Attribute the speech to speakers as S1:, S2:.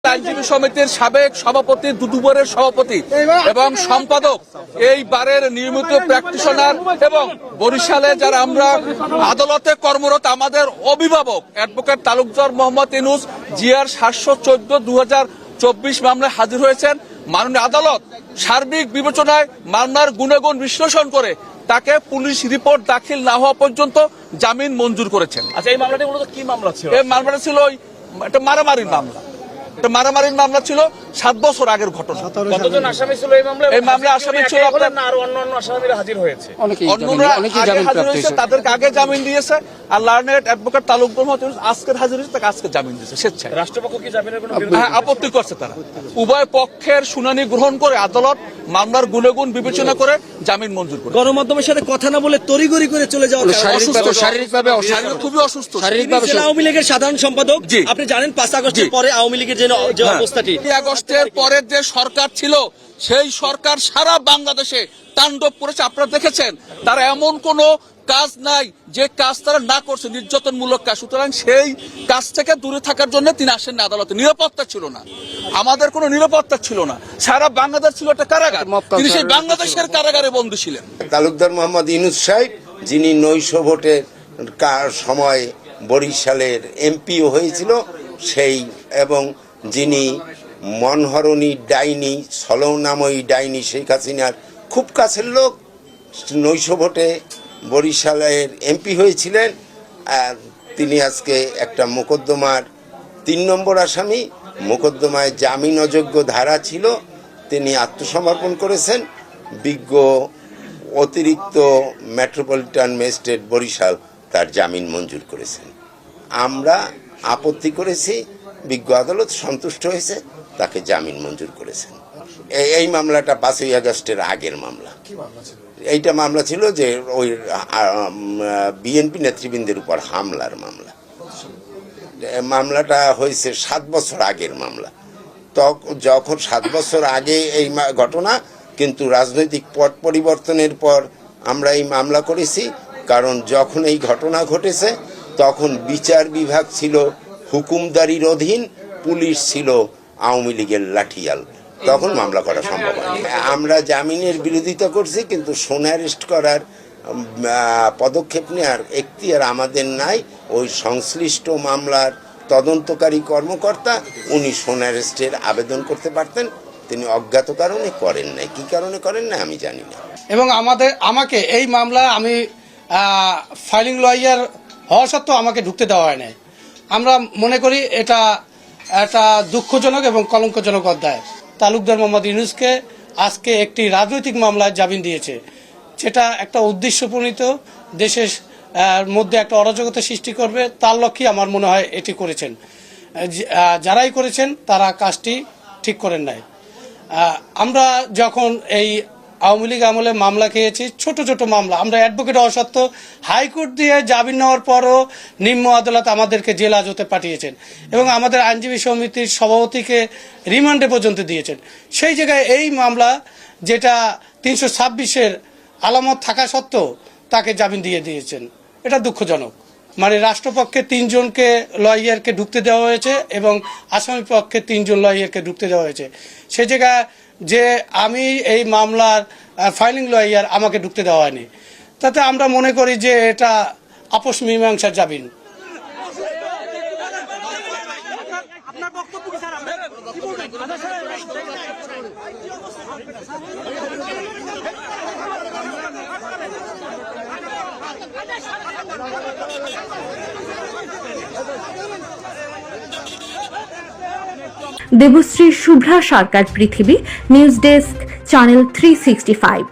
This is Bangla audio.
S1: আইনজীবী সমিতির সাবেক সভাপতি, দুদুবরের সভাপতি এবং সম্পাদক, এই বারের নিয়মিত প্র্যাকটিশনার এবং বরিশালে যারা আমরা আদালতে কর্মরত আমাদের অভিভাবক অ্যাডভোকেট তালুকদার মোহাম্মদ ইউনূস জিআর 714/2024 মামলায় হাজির হয়েছেন। মাননীয় আদালত সার্বিক বিবেচনায় মামলার গুণাগুণ বিশ্লেষণ করে তাকে পুলিশ রিপোর্ট দাখিল না হওয়া পর্যন্ত জামিন মঞ্জুর করেছেন।
S2: আচ্ছা, এই মামলাটি মূলত কি মামলা ছিল?
S1: এই মামলাটা ছিল একটা মারামারির মামলা। মারামারির মামলা ছিল 7 বছর আগের ঘটনা।
S2: কতজন আসামি ছিল এই মামলায়?
S1: এই মামলা আসামি ছিল
S2: না আর অন্যান্য আসামিরা হাজির হয়েছে?
S1: অন্যরা আগে হাজির হয়েছে, তাদেরকে আগে জামিন দিয়েছে। আর লার্নেড অ্যাডভোকেট তালুকদার মোহাম্মদ আজকের হাজির হয়েছে, তাকে আজকে জামিন দিয়েছে স্বেচ্ছায়।
S2: রাষ্ট্রপক্ষ কি জামিনের কোনো
S1: আপত্তি করছে? তারা উভয় পক্ষের শুনানি গ্রহণ করে আদালত মামলার গুণাগুণ বিবেচনা করে জামিন মঞ্জুর করে।
S3: গণমাধ্যমের সাথে কথা না বলে তড়িঘড়ি করে চলে যাওয়া,
S1: শারীরিকভাবে খুবই অসুস্থ।
S3: আওয়ামী লীগের সাধারণ সম্পাদক, আপনি জানেন 5 আগস্টের পরে আওয়ামী লীগের যে অবস্থাটি,
S1: 5 আগস্টের পরের যে সরকার ছিল সেই সরকার সারা বাংলাদেশে তাণ্ডব করেছে। আপনারা দেখেছেন তারা এমন কোন কাজ নাই যে কাজ তারা না করছে, নির্যাতনমূলক কাজ। সুতরাং সেই কাজ থেকে দূরে থাকার জন্য তিনি আসেন না আদালতে। নিরাপত্তা ছিল না, আমাদের কোনো নিরাপত্তা ছিল না। সারা বাংলাদেশ ছিল একটা কারাগার, তিনি সেই বাংলাদেশের কারাগারে বন্দী ছিলেন।
S4: তালুকদার মোহাম্মদ ইউনূস সাহেব, যিনি নৈশ ভোটের সময় বরিশালের এমপিও হয়েছিল, সেই এবং যিনি মনহরণী ডাইনি, ছলনাময়ী ডাইনি শেখ হাসিনার খুব কাছের লোক, নৈশ ভোটে বরিশালের এমপি হয়েছিলেন। আর তিনি আজকে একটা মোকদ্দমার 3 নম্বর আসামি। মোকদ্দমায় জামিন অযোগ্য ধারা ছিল, তিনি আত্মসমর্পণ করেছেন। বিজ্ঞ অতিরিক্ত মেট্রোপলিটন ম্যাজিস্ট্রেট বরিশাল তার জামিন মঞ্জুর করেছেন। আমরা আপত্তি করেছি, বিজ্ঞ আদালত সন্তুষ্ট হয়েছে, তাকে জামিন মঞ্জুর করেছেন। এই মামলাটা 5 আগস্টের আগের মামলা। এইটা মামলা ছিল যে ওই বিএনপি নেতৃবৃন্দের উপর হামলার মামলা। মামলাটা হয়েছে 7 বছর আগের মামলা। যখন 7 বছর আগে এই ঘটনা, কিন্তু রাজনৈতিক পট পরিবর্তনের পর আমরা এই মামলা করেছি। কারণ যখন এই ঘটনা ঘটেছে তখন বিচার বিভাগ ছিল হুকুমদারির অধীন, পুলিশ ছিল আওয়ামী লীগের লাঠিয়াল, তখন মামলা করা সম্ভব হয়নি। আমরা জামিনের বিরোধিতা করছি, কিন্তু সোনা অ্যারেস্ট করার পদক্ষেপ নেওয়ার এখতিয়ার আমাদের নাই। ওই সংশ্লিষ্ট মামলার তদন্তকারী কর্মকর্তা, উনি সোনা অ্যারেস্টের আবেদন করতে পারতেন, তিনি অজ্ঞাত কারণে করেন নাই। কি কারণে করেন না আমি জানি না।
S5: এবং আমাকে এই মামলা আমি ফাইলিং লয়ার হওয়া সত্ত্বেও আমাকে ঢুকতে দেওয়া হয় নাই। আমরা মনে করি এটা একটা দুঃখজনক এবং কলঙ্কজনক অধ্যায়। তালুকদার মোহাম্মদ ইউনূসকে আজকে একটি রাজনৈতিক মামলায় জামিন দিয়েছে, যেটা একটা উদ্দেশ্যপ্রণীত দেশের মধ্যে একটা অরাজকতা সৃষ্টি করবে, তার লক্ষ্যে আমার মনে হয় এটি করেছেন। যারাই করেছেন তারা কাজটি ঠিক করেন নাই। আমরা যখন এই আওয়ামী লীগ আমলে মামলা খেয়েছি, ছোট ছোট মামলা, আমরা অ্যাডভোকেট হওয়া সত্ত্বেও হাইকোর্ট দিয়ে জামিন নেওয়ার পরও নিম্ন আদালত আমাদেরকে জেল হাজতে পাঠিয়েছেন এবং আমাদের আইনজীবী সমিতির সভাপতিকে রিমান্ডে পর্যন্ত দিয়েছেন। সেই জায়গায় এই মামলা, যেটা 326-এর আলামত থাকা সত্ত্বেও তাকে জামিন দিয়ে দিয়েছেন, এটা দুঃখজনক। মানে রাষ্ট্রপক্ষে 3 জনকে লয়ারকে ঢুকতে দেওয়া হয়েছে এবং আসামি পক্ষে 3 জন লয়ারকে ঢুকতে দেওয়া হয়েছে। সেই জায়গায় যে আমি এই মামলার ফাইলিং লয়ার, আমাকে ঢুকতে দেওয়া হয়নি। তাতে আমরা মনে করি যে এটা আপোষ মীমাংসার জামিন।
S6: দেবশ্রী শুভ্রা সরকার পৃথিবী, নিউজ ডেস্ক, চ্যানেল 365।